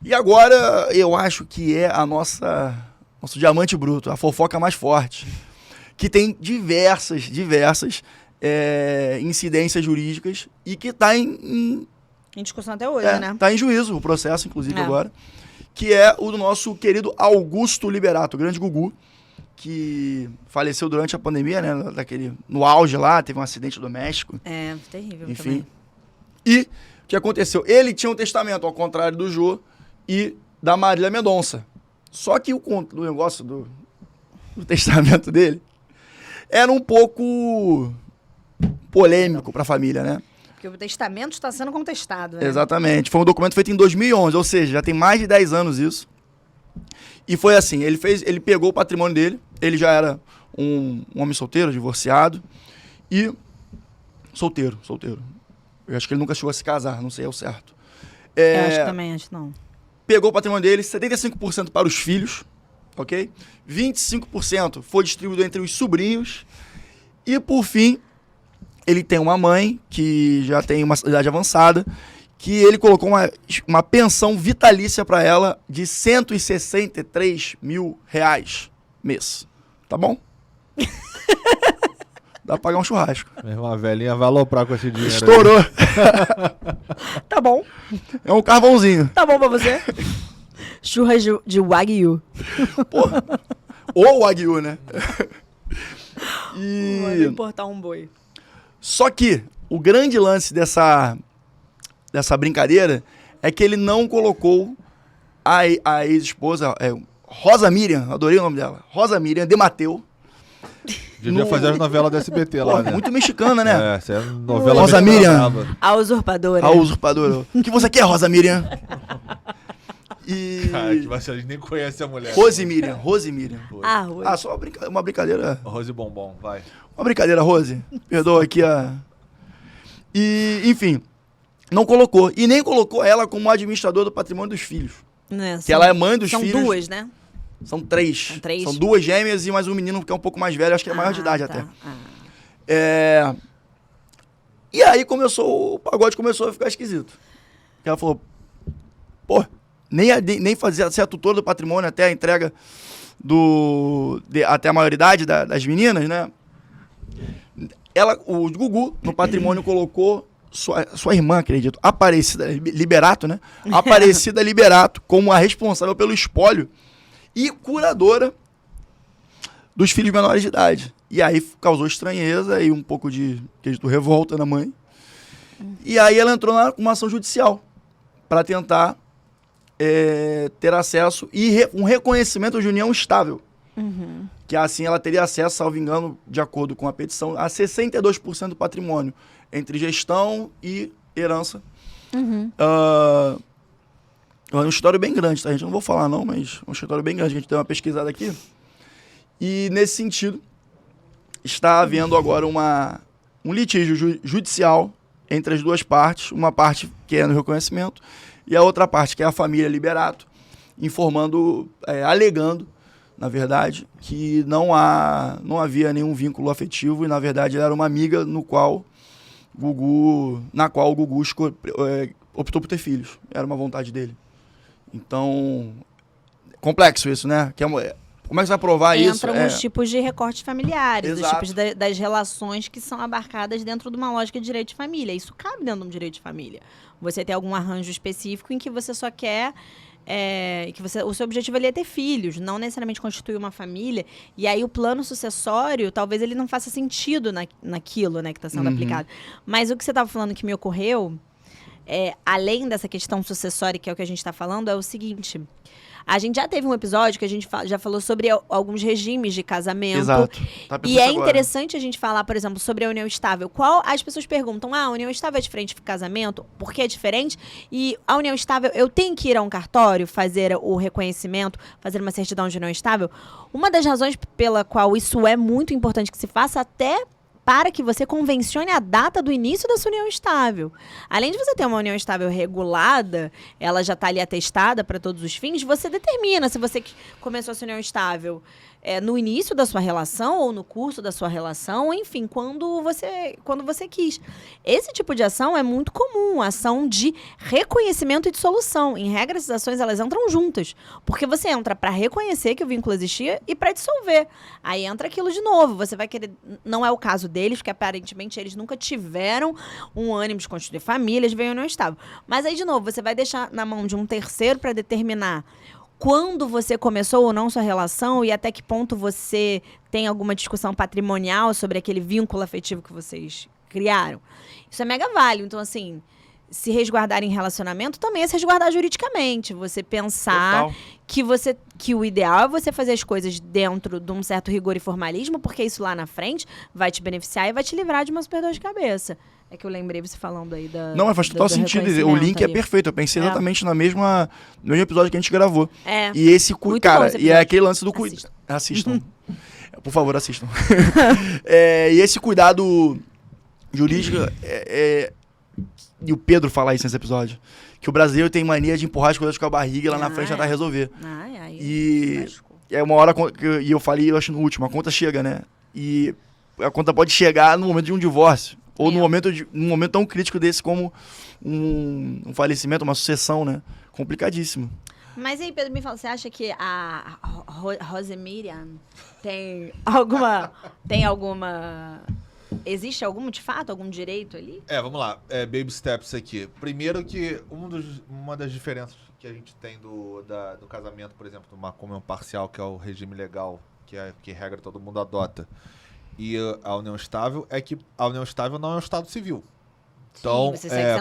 E agora eu acho que é nosso diamante bruto, a fofoca mais forte, que tem diversas incidências jurídicas e que está em discussão até hoje, né? Está em juízo o processo, inclusive, agora, que é o do nosso querido Augusto Liberato, o grande Gugu, que faleceu durante a pandemia, né? No auge lá, teve um acidente doméstico. Terrível. Enfim. Também. E o que aconteceu? Ele tinha um testamento, ao contrário do Jô e da Marília Mendonça. Só que o negócio do testamento dele era um pouco polêmico para a família, né? Porque o testamento está sendo contestado, né? Exatamente. Foi um documento feito em 2011, ou seja, já tem mais de 10 anos isso. E foi assim, ele pegou o patrimônio dele, ele já era um homem solteiro, divorciado, e solteiro. Eu acho que ele nunca chegou a se casar, não sei ao certo. Eu acho que também, acho que não. Pegou o patrimônio dele, 75% para os filhos, ok? 25% foi distribuído entre os sobrinhos. E, por fim, ele tem uma mãe que já tem uma idade avançada, que ele colocou uma pensão vitalícia para ela de R$163 mil mês. Tá bom? Dá pra pagar um churrasco. Uma velhinha vai aloprar com esse dinheiro. Estourou. Tá bom. É um carvãozinho. Tá bom pra você. Churras de Wagyu. Pô, ou Wagyu, né? Vou importar um boi. Só que o grande lance dessa brincadeira é que ele não colocou a ex-esposa, Rosa Miriam, adorei o nome dela, Rosa Miriam de Mateu. Devia fazer as novelas do SBT lá, né? Muito mexicana, né? Essa é novela Rosa Miriam. A usurpadora. A usurpadora. O que você quer, Rosa Miriam? E... Cara, que você nem conhece a mulher. Rose Miriam. Rose. Só uma brincadeira. Rose Bombom, vai. Uma brincadeira, Rose. Perdoa aqui a... E, enfim, não colocou. E nem colocou ela como administradora do patrimônio dos filhos. Que ela é mãe dos filhos. São duas, né? São três. São duas gêmeas e mais um menino que é um pouco mais velho, acho que é maior de idade até. E aí o pagode começou a ficar esquisito. Ela falou, pô, nem fazer ser a tutora do patrimônio até a entrega até a maioridade das meninas, né? O Gugu, no patrimônio, colocou sua irmã, acredito, Aparecida Liberato, né? Aparecida Liberato como a responsável pelo espólio e curadora dos filhos menores de idade. E aí causou estranheza e um pouco de, acredito, revolta na mãe. E aí ela entrou com uma ação judicial para tentar ter acesso e um reconhecimento de união estável. Uhum. Que assim ela teria acesso, salvo engano, de acordo com a petição, a 62% do patrimônio, entre gestão e herança. Uhum. É um escritório bem grande, tá? A gente não vou falar não, mas é um escritório bem grande, a gente deu uma pesquisada aqui. E nesse sentido, está havendo agora um litígio judicial entre as duas partes, uma parte que é no reconhecimento e a outra parte que é a família Liberato, informando, alegando, na verdade, que não havia nenhum vínculo afetivo e, na verdade, ela era uma amiga na qual o Gugu optou por ter filhos. Era uma vontade dele. Então, complexo isso, né? Como é que você vai provar isso? Entram os tipos de recortes familiares, Exato. os tipos das relações que são abarcadas dentro de uma lógica de direito de família. Isso cabe dentro de um direito de família. Você tem algum arranjo específico em que você só quer... o seu objetivo ali é ter filhos, não necessariamente constituir uma família. E aí o plano sucessório, talvez ele não faça sentido naquilo, né, que está sendo aplicado. Mas o que você estava falando que me ocorreu, além dessa questão sucessória, que é o que a gente está falando, é o seguinte... A gente já teve um episódio que a gente já falou sobre alguns regimes de casamento. Exato. E é interessante a gente falar, por exemplo, sobre a união estável. As pessoas perguntam, a união estável é diferente do casamento? Por que é diferente? E a união estável, eu tenho que ir a um cartório, fazer o reconhecimento, fazer uma certidão de união estável? Uma das razões pela qual isso é muito importante que se faça, até para que você convencione a data do início da sua união estável. Além de você ter uma união estável regulada, ela já está ali atestada para todos os fins, você determina se você começou a sua união estável no início da sua relação ou no curso da sua relação, enfim, quando você quis. Esse tipo de ação é muito comum, ação de reconhecimento e dissolução. Em regra, essas ações elas entram juntas, porque você entra para reconhecer que o vínculo existia e para dissolver. Aí entra aquilo de novo, você vai querer... Não é o caso deles, porque aparentemente eles nunca tiveram um ânimo de constituir família, eles veem união estável. Mas aí, de novo, você vai deixar na mão de um terceiro para determinar quando você começou ou não sua relação e até que ponto você tem alguma discussão patrimonial sobre aquele vínculo afetivo que vocês criaram. Isso é mega válido. Então, assim, se resguardar em relacionamento também é se resguardar juridicamente. Você pensar que o ideal é você fazer as coisas dentro de um certo rigor e formalismo, porque isso lá na frente vai te beneficiar e vai te livrar de uma super dor de cabeça. É que eu lembrei você falando aí da... Não, mas faz total sentido. O link é perfeito. Eu pensei exatamente no mesmo episódio que a gente gravou. E esse... Cara, e é aquele lance do... Assistam. Por favor, assistam. E esse cuidado jurídico... E o Pedro fala isso nesse episódio. Que o brasileiro tem mania de empurrar as coisas com a barriga e lá na frente já tá resolver. E é uma hora... E eu falei, eu acho no último, a conta chega, né? E a conta pode chegar no momento de um divórcio. Ou num momento tão crítico desse como um falecimento, uma sucessão, né? Complicadíssimo. Mas aí, Pedro, me fala, você acha que a Rosemiriam tem alguma... Existe algum, de fato, algum direito ali? Vamos lá. Baby steps aqui. Primeiro que uma das diferenças que a gente tem do casamento, por exemplo, de uma comunhão parcial, que é o regime legal, que regra todo mundo adota, e a união estável, é que a união estável não é um estado civil. Então,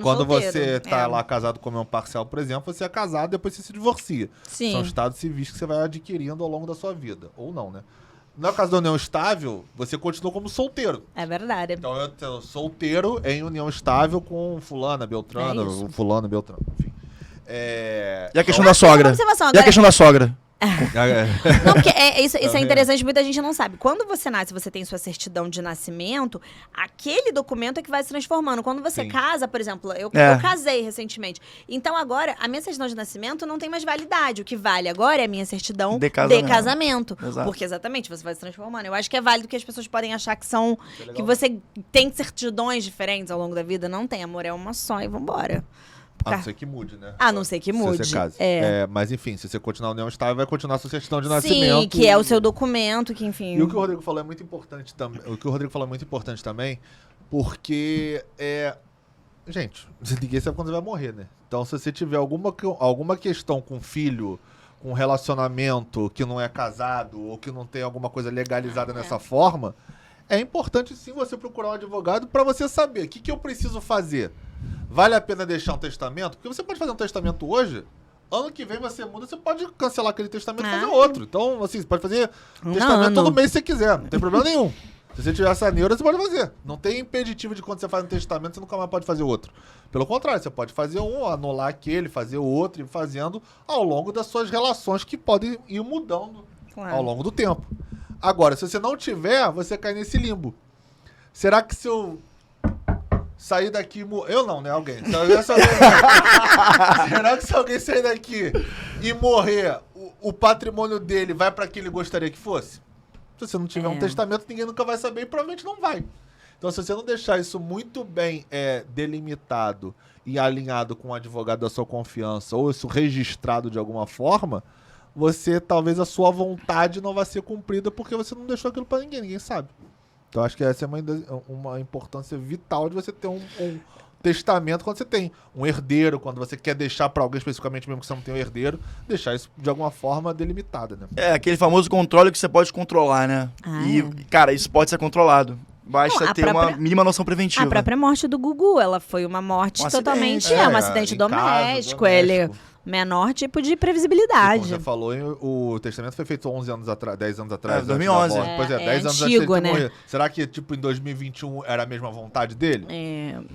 quando você está lá casado com comunhão parcial, por exemplo, você é casado e depois você se divorcia. Sim. São estados civis que você vai adquirindo ao longo da sua vida. Ou não, né? No caso da união estável, você continua como solteiro. É verdade. Então, eu tô solteiro em união estável com fulana, beltrana, fulano, beltrano, enfim. E a questão da sogra? E a questão da sogra? Não, porque isso é interessante, muita gente não sabe. Quando você nasce, você tem sua certidão de nascimento, aquele documento é que vai se transformando. Quando você casa, por exemplo, eu casei recentemente. Então agora, a minha certidão de nascimento não tem mais validade. O que vale agora é a minha certidão de casamento. Porque exatamente, você vai se transformando. Eu acho que é válido que as pessoas podem achar que são... que você tem certidões diferentes ao longo da vida. Não tem, amor, é uma só e vambora. A não ser que mude, né? A não ser que mude. Se você casa. Mas enfim, se você continuar na união estável, vai continuar a sua certidão de nascimento. Sim, que é o seu documento, que enfim... E o que o Rodrigo falou é muito importante também. Porque gente, ninguém sabe quando você vai morrer, né? Então, se você tiver alguma questão com filho, com relacionamento que não é casado, ou que não tem alguma coisa legalizada nessa forma, é importante sim você procurar um advogado para você saber o que eu preciso fazer. Vale a pena deixar um testamento? Porque você pode fazer um testamento hoje, ano que vem você muda, você pode cancelar aquele testamento e fazer outro. Então, assim, você pode fazer testamento todo mês se você quiser, não tem problema nenhum. Se você tiver essa neura, você pode fazer. Não tem impeditivo de quando você faz um testamento, você nunca mais pode fazer outro. Pelo contrário, você pode fazer um, anular aquele, fazer o outro, e fazendo ao longo das suas relações que podem ir mudando ao longo do tempo. Agora, se você não tiver, você cai nesse limbo. Será que se eu sair daqui... Eu não, né? Alguém. Será que se alguém sair daqui e morrer, o patrimônio dele vai para quem ele gostaria que fosse? Se você não tiver um testamento, ninguém nunca vai saber e provavelmente não vai. Então, se você não deixar isso muito bem delimitado e alinhado com o advogado da sua confiança, ou isso registrado de alguma forma, talvez a sua vontade não vai ser cumprida porque você não deixou aquilo para ninguém sabe. Então, acho que essa é uma importância vital de você ter um testamento quando você tem um herdeiro, quando você quer deixar para alguém especificamente, mesmo que você não tenha um herdeiro, deixar isso de alguma forma delimitada, né? Aquele famoso controle que você pode controlar, né? Cara, isso pode ser controlado. Basta ter uma mínima noção preventiva. A própria morte do Gugu, ela foi uma morte totalmente... um acidente doméstico. menor tipo de Como previsibilidade. você falou, o testamento foi feito 11 anos atrás, 10 anos atrás. 2011. antes da morte. Pois é, É, 10 anos antigo, antes dele ter né? morrido. Será que, tipo, em 2021 era a mesma vontade dele?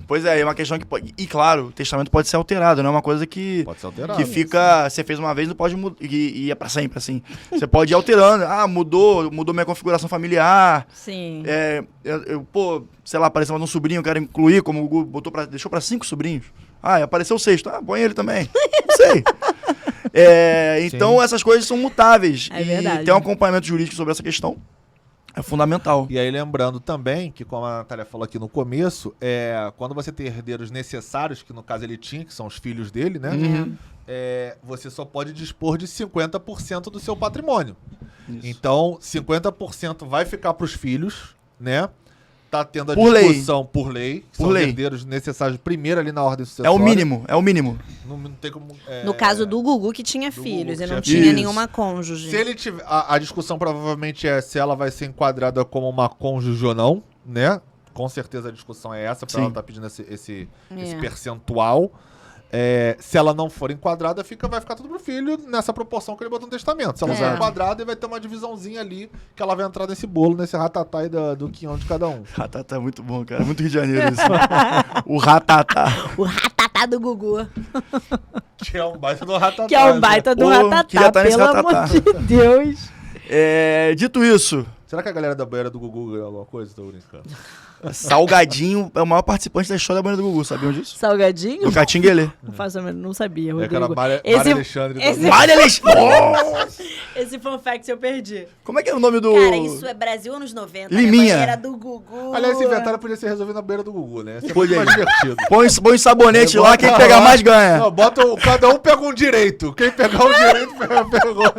Pois é uma questão que pode... E claro, o testamento pode ser alterado, não é uma coisa que... Pode ser alterado. Que fica... Você fez uma vez, não pode mudar... E é pra sempre, assim. Você pode ir alterando. Ah, mudou minha configuração familiar. Sim. Pô, sei lá, apareceu mais um sobrinho, eu quero incluir, como o Gugu deixou pra 5 sobrinhos. Ah, apareceu o 6º. Ah, põe ele também. Não sei. Então, essas coisas são mutáveis. É e verdade. ter um acompanhamento jurídico sobre essa questão é fundamental. E aí, lembrando também que, como a Natália falou aqui no começo, quando você tem herdeiros necessários, que no caso ele tinha, que são os filhos dele, né? Você só pode dispor de 50% do seu patrimônio. Isso. Então, 50% vai ficar para os filhos, né? Tá tendo a Por lei. discussão por lei. Que Por são lei. herdeiros necessários primeiro ali na ordem É sucessória. o mínimo, é o mínimo. Não tem como... No caso do Gugu, que tinha do filhos Gugu, e que não tinha tinha filhos. nenhuma cônjuge. Se ele tiver... A discussão provavelmente é se ela vai ser enquadrada como uma cônjuge ou não, né? Com certeza a discussão é essa, pra Sim. ela estar pedindo esse percentual. Se ela não for enquadrada, vai ficar tudo pro filho nessa proporção que ele botou no testamento. Se ela for enquadrada, vai ter uma divisãozinha ali que ela vai entrar nesse bolo, nesse ratatá aí do quinhão de cada um. Ratatá é muito bom, cara. Muito Rio de Janeiro isso. O ratatá. O ratatá do Gugu. Que é um baita do ratatá. Que é um baita do Pô, queria ratatá, estar nesse pelo ratatá. amor de Deus. Dito isso, Será que a galera da banheira do Gugu ganhou alguma coisa? Tô brincando. Salgadinho é o maior participante da história da banheira do Gugu, sabiam disso? Salgadinho? Do Catinguelê. Não faço a menor- não sabia, É que era Rodrigo. Mária Esse- Alexandre. esse- também. Mária Alexandre! Esse fun fact eu perdi. Como é que é o nome do... Cara, isso é Brasil anos 90. Liminha. Né? Era do Gugu. Aliás, esse inventário podia ser resolvido na beira do Gugu, né? Isso é Podia. muito mais divertido. Põe sabonete lá, quem Bota pegar lá. mais ganha. Não, cada um pega um direito. Quem pegar um direito, pegou.